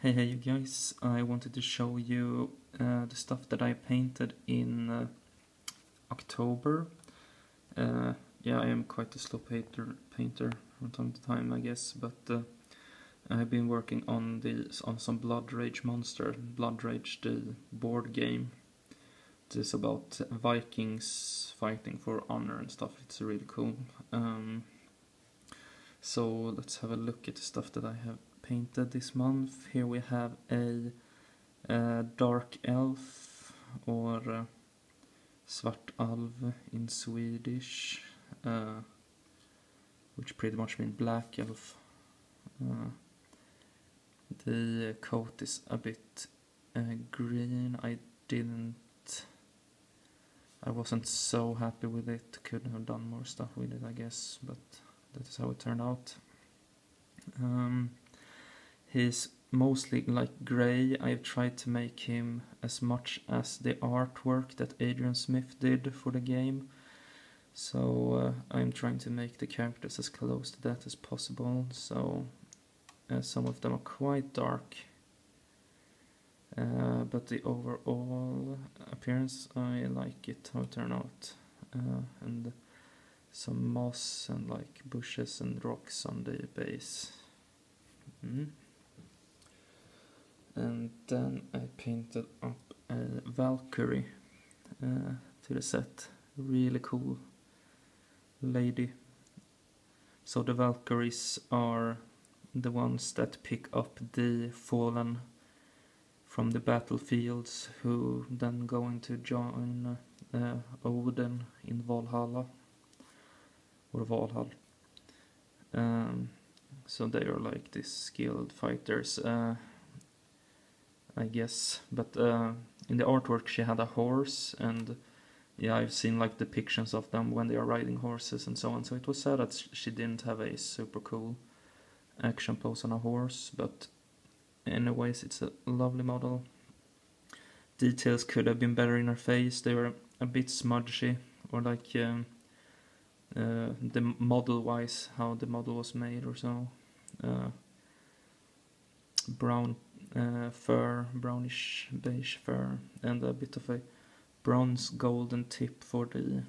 Hey you guys, I wanted to show you the stuff that I painted in October. Yeah, I am quite a slow painter from time to time, I guess, but I have been working on some Bloodrage monster. Bloodrage, the board game. It is about Vikings fighting for honor and stuff. It's really cool. So let's have a look at the stuff that I have painted this month. Here we have a dark elf, or svart alv in Swedish, which pretty much means black elf. The coat is a bit green. I wasn't so happy with it. Could have done more stuff with it, I guess, but that is how it turned out. He's mostly like grey. I've tried to make him as much as the artwork that Adrian Smith did for the game. So I'm trying to make the characters as close to that as possible. So some of them are quite dark. But the overall appearance, I like it, how it turned out. And some moss and like bushes and rocks on the base. And then I painted up a Valkyrie to the set. Really cool lady. So the Valkyries are the ones that pick up the fallen from the battlefields, who then going to join Odin in Valhalla, or Valhall. So they are like these skilled fighters, I guess. But in the artwork she had a horse, and yeah, I've seen like depictions of them when they are riding horses and so on. So it was sad that she didn't have a super cool action pose on a horse, but anyways, it's a lovely model. Details could have been better in her face. They were a bit smudgy, or like the model wise, how the model was made or so. Brown fur, brownish beige fur, and a bit of a bronze golden tip for the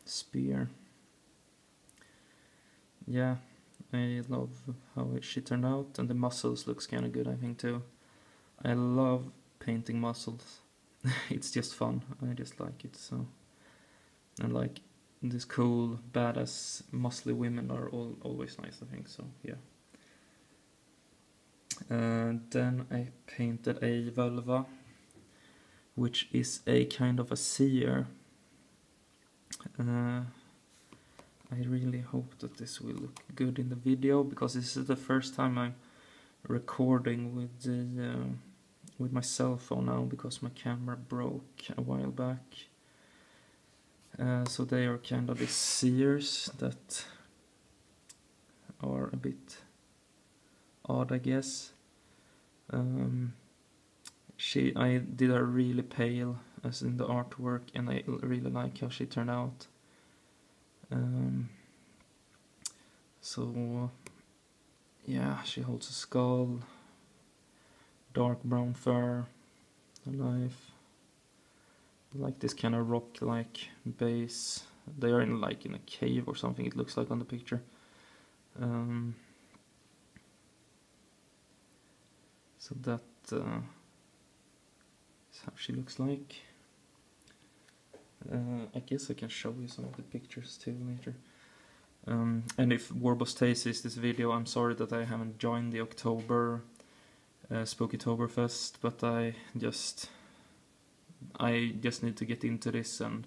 spear. Yeah, I love how she turned out, and the muscles looks kind of good, I think, too. I love painting muscles. It's just fun. I just like it. So, and like these cool, badass, muscly women are always nice, I think. So yeah. Then I painted a vulva, which is a kind of a seer. I really hope that this will look good in the video, because this is the first time I'm recording with my cell phone now, because my camera broke a while back. So they are kind of the seers that are a bit odd, I guess. I did her really pale as in the artwork, and I really like how she turned out. So yeah, she holds a skull, dark brown fur, a knife, like this kind of rock-like base. They are in a cave or something, it looks like on the picture. So that is how she looks like. I guess I can show you some of the pictures too later. And if Warboss sees this video, I'm sorry that I haven't joined the October Spookytoberfest, but I just need to get into this, and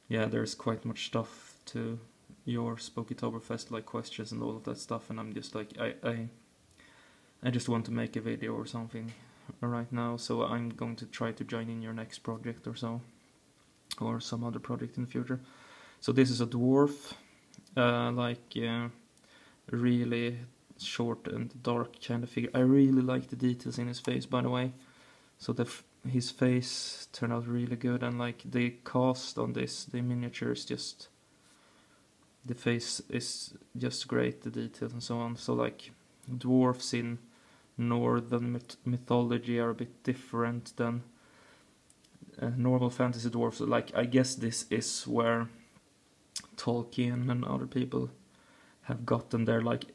yeah, there's quite much stuff to your Spookytoberfest, like questions and all of that stuff, and I'm just like, I just want to make a video or something right now, so I'm going to try to join in your next project or so, or some other project in the future. So this is a dwarf, really short and dark kind of figure. I really like the details in his face, by the way. So his face turned out really good, and like the cast on this, the miniature is just, the face is just great, the details and so on. So like dwarfs in northern mythology are a bit different than normal fantasy dwarfs. Like, I guess this is where Tolkien and other people have gotten their, like,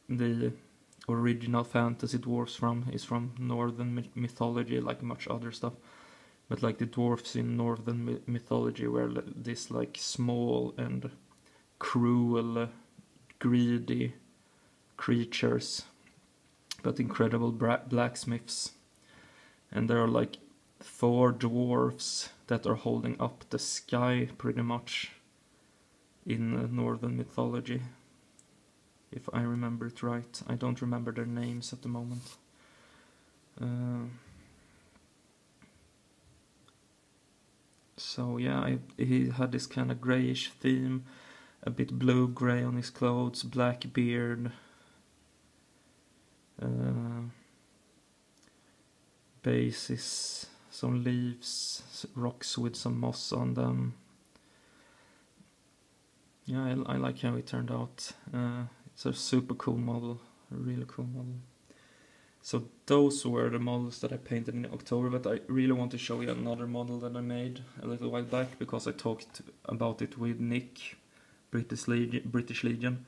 the original fantasy dwarfs is from northern mythology, like much other stuff. But like the dwarfs in northern mythology were this like small and cruel, greedy creatures, but incredible blacksmiths. And there are like 4 dwarfs that are holding up the sky pretty much in northern mythology, if I remember it right. I don't remember their names at the moment. So yeah, he had this kind of greyish theme, a bit blue-grey on his clothes, black beard, bases, some leaves, rocks with some moss on them. Yeah, I like how it turned out. It's a super cool model, a really cool model. So those were the models that I painted in October, but I really want to show you another model that I made a little while back, because I talked about it with Nick, British Legion,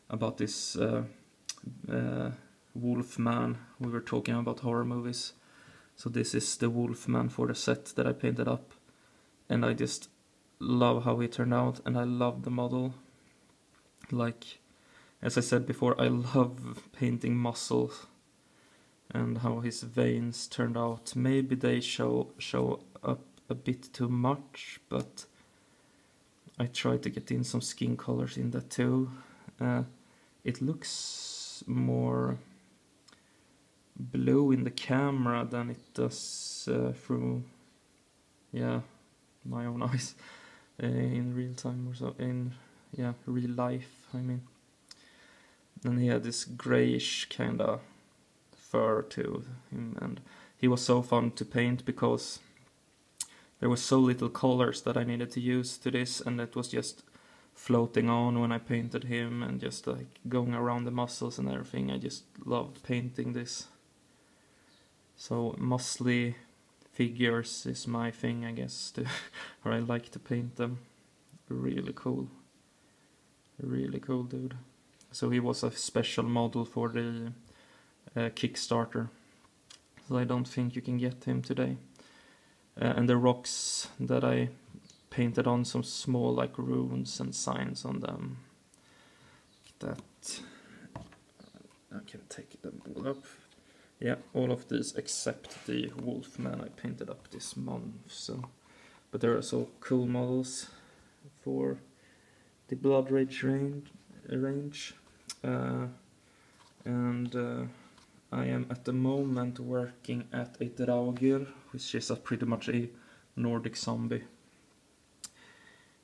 about this wolfman. We were talking about horror movies. So this is the wolfman for the set that I painted up, and I just love how he turned out, and I love the model. Like, as I said before, I love painting muscles and how his veins turned out. Maybe they show up a bit too much, but I tried to get in some skin colors in that too. It looks more blue in the camera than it does through, yeah, my own eyes in real time or so, in real life, I mean. And he had this grayish kind of fur to him, and he was so fun to paint because there was so little colors that I needed to use to this, and it was just floating on when I painted him and just like going around the muscles and everything. I just loved painting this. So muscly figures is my thing, I guess, or I like to paint them. Really cool dude. So he was a special model for the Kickstarter, so I don't think you can get him today. And the rocks that I painted on some small like runes and signs on them. That I can take them all up. Yeah, all of these except the wolfman I painted up this month. So, but there are so cool models for the Bloodrage range. And I am at the moment working at a Draugr, which is pretty much a Nordic zombie.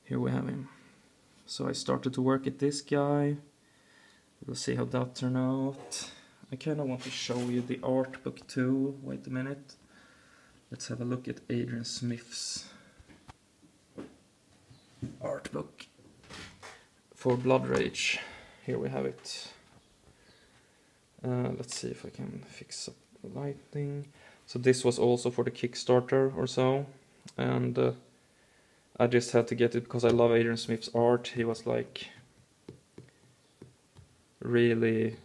Here we have him. So I started to work at this guy. We'll see how that turned out. I kind of want to show you the art book too. Wait a minute. Let's have a look at Adrian Smith's art book for Bloodrage. Here we have it. Let's see if I can fix up the lighting. So this was also for the Kickstarter or so, and I just had to get it because I love Adrian Smith's art. He was like really,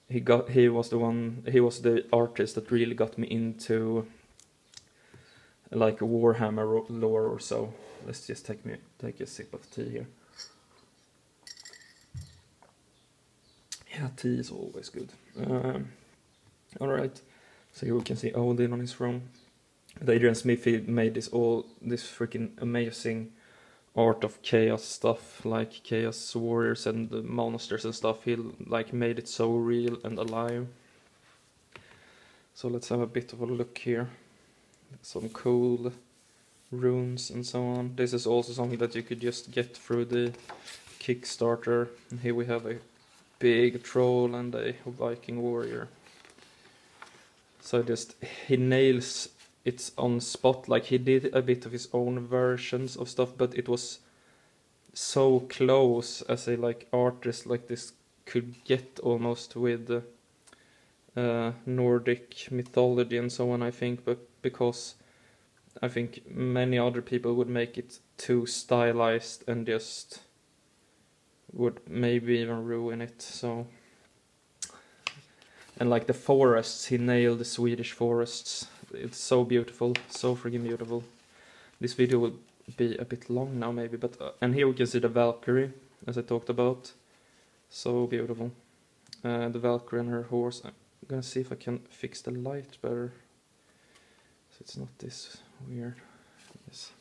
he was the artist that really got me into like Warhammer lore or so. Let's just take a sip of tea here. Yeah, tea is always good. Alright, so here we can see Odin on his throne. Adrian Smith, he made this freaking amazing art of chaos stuff, like chaos warriors and the monsters and stuff. He like made it so real and alive. So let's have a bit of a look here. Some cool runes and so on. This is also something that you could just get through the Kickstarter. And here we have a big troll and a Viking warrior. So he nails it on spot. Like, he did a bit of his own versions of stuff, but it was so close as a like artist like this could get almost with Nordic mythology and so on, I think, but because I think many other people would make it too stylized and just would maybe even ruin it. So, and like the forests, he nailed the Swedish forests. It's so beautiful, so freaking beautiful. This video will be a bit long now maybe, but and here we can see the Valkyrie, as I talked about. So beautiful. The Valkyrie and her horse. I'm gonna see if I can fix the light better, so it's not this weird. Yes.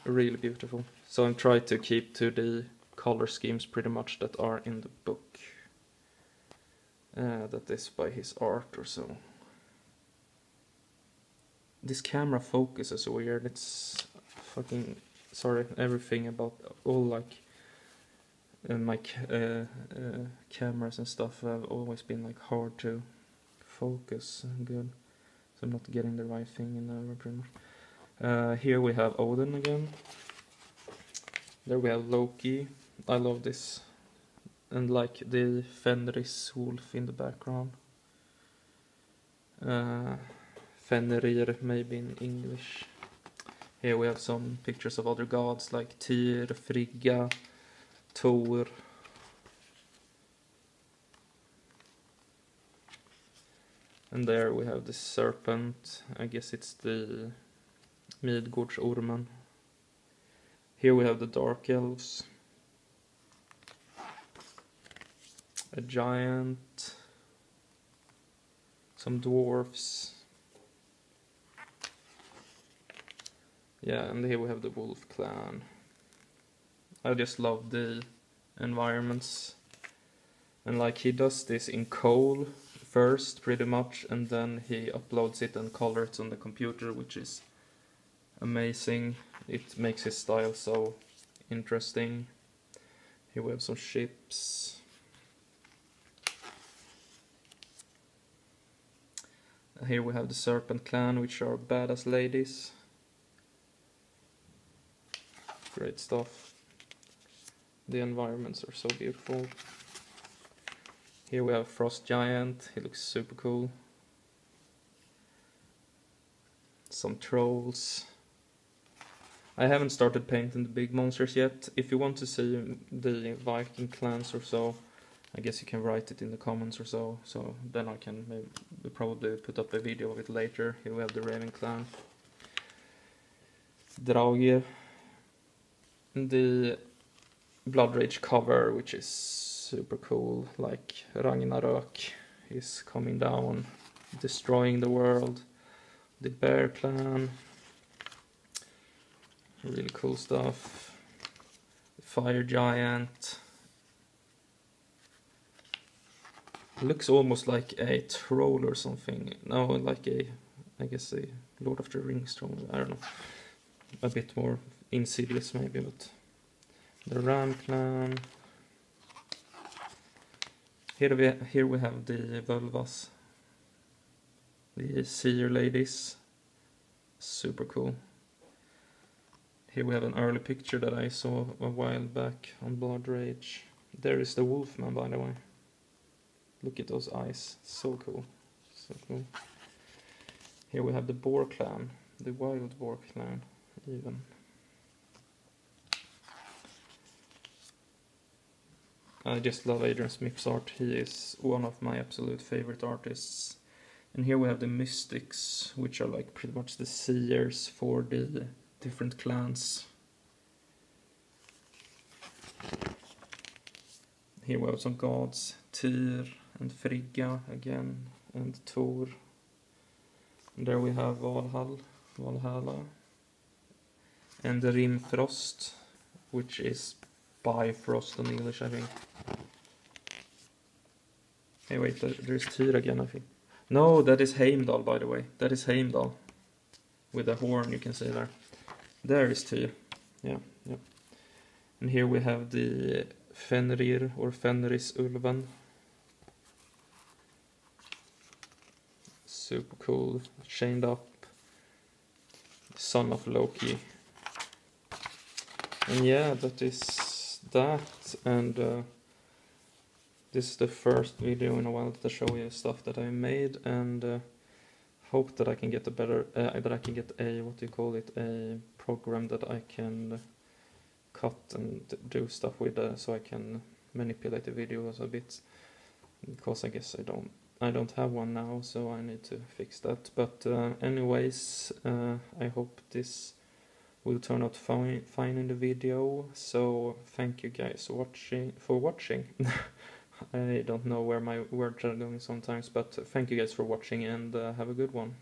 Really beautiful. So I'm trying to keep to the color schemes pretty much that are in the book. That is by his art or so. This camera focus is weird. It's fucking, sorry, everything about all like my cameras and stuff have always been like hard to focus good. So I'm not getting the right thing in there pretty much. Here we have Odin again. There we have Loki. I love this. And like the Fenris wolf in the background. Fenrir maybe in English. Here we have some pictures of other gods like Tyr, Frigga, Thor. And there we have the serpent. I guess it's the Midgårdsormen. Here we have the dark elves. A giant. Some dwarfs. Yeah, and here we have the wolf clan. I just love the environments. And like he does this in coal first pretty much, and then he uploads it and colors it on the computer, which is amazing. It makes his style so interesting. Here we have some ships. Here we have the Serpent Clan, which are badass ladies. Great stuff. The environments are so beautiful. Here we have Frost Giant, he looks super cool. Some trolls. I haven't started painting the big monsters yet. If you want to see the Viking clans or so, I guess you can write it in the comments or so. So then I can maybe probably put up a video of it later. Here we have the Raven clan. Draugr. The Bloodrage cover, which is super cool, like Ragnarok is coming down, destroying the world. The Bear clan. Really cool stuff. The Fire Giant. Looks almost like a troll or something. No, like I guess a Lord of the Rings troll. I don't know. A bit more insidious maybe, but the Ram clan. Here we have the vulvas. The seer ladies. Super cool. Here we have an early picture that I saw a while back on Bloodrage. There is the wolfman, by the way. Look at those eyes, so cool, so cool. Here we have the boar clan, the wild boar clan, even. I just love Adrian Smith's art. He is one of my absolute favorite artists. And here we have the mystics, which are like pretty much the seers for the different clans. Here we have some gods, Tyr and Frigga again, and Thor. And there we have Valhalla, and the Rimfrost, which is Bifrost in English, I think. Hey, wait, there's Tyr again, I think. No, that is Heimdall, by the way. That is Heimdall. With a horn, you can see there. There is Tyr. Yeah, yeah. And here we have the Fenrir or Fenris Ulven. Super cool. Chained up. Son of Loki. And yeah, that is that. And this is the first video in a while that I show you stuff that I made, and hope that I can get a better, that I can get a, what do you call it, a program that I can cut and do stuff with, so I can manipulate the videos a bit, because I guess I don't have one now, so I need to fix that. But anyways, I hope this will turn out fine in the video. So thank you guys for watching. I don't know where my words are going sometimes, but thank you guys for watching, and have a good one.